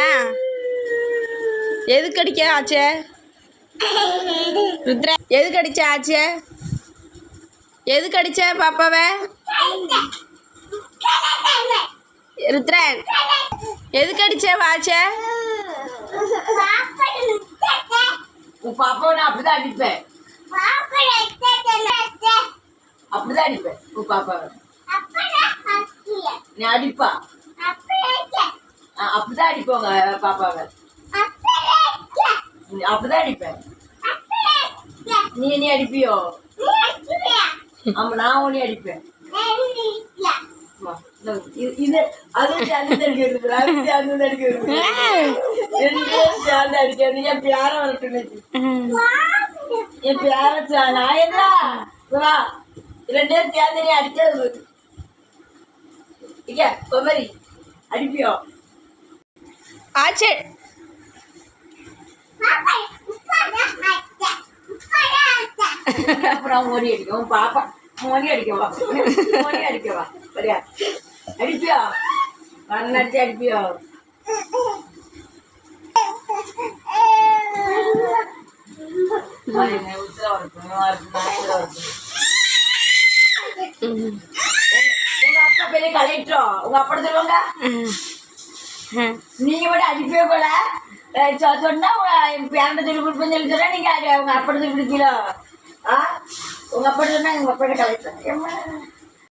ஏன் எதுக்கு அடிக்க ஆச்சே? ருத்ரா எதுக்கு அடிச்ச ஆச்சே? எதுக்கு அடிச்ச பாப்பாவை? ருத்ரன் எதுக்கு அடிச்ச வாச்ச? உன் பாப்பாவை நான் அப்படிதான் அடிப்பேன். அப்படிதான் அடிப்பேன் உன் பாப்பாவை. நீ அடிப்பா? அப்படிதான் அடிப்போங்க பாப்பாவை. அப்படிதான் அடிப்பேன். நீ என்ன அடிப்பியோ? ஆமா, நான் உன்னை அடிப்பேன். இது அது சேர்ந்து அடிக்கிறது சேர்ந்து அடிக்கிறது. என் பேர வரட்டும், என் பேர நான் என்ன வா 2 பேரும் சேர்ந்து நீ அடிக்கிறது மாதிரி அடிப்பியோ? ஆச்சே அப்புறம் மோடி அடிக்கும் பாப்பா. மோடி அடிக்கவா? மோடி அடிக்கவா? சரியா அடிப்பியோ? கண்ணு அடிச்சு அடிப்பியோ? உங்க அப்பா பெரிய கலெக்டரும் உங்க அப்பா சொல்லுவாங்க. நீங்க மட்டும் அடிப்பே போல சொன்னா என் பேரண்ட சொல்லி கொடுப்பேன்னு சொல்லி சொன்னா நீங்க உங்க அப்பா சொல்லி பிடிக்கல. உங்க அப்பா சொன்னா எங்க அப்பா கலெக்டர்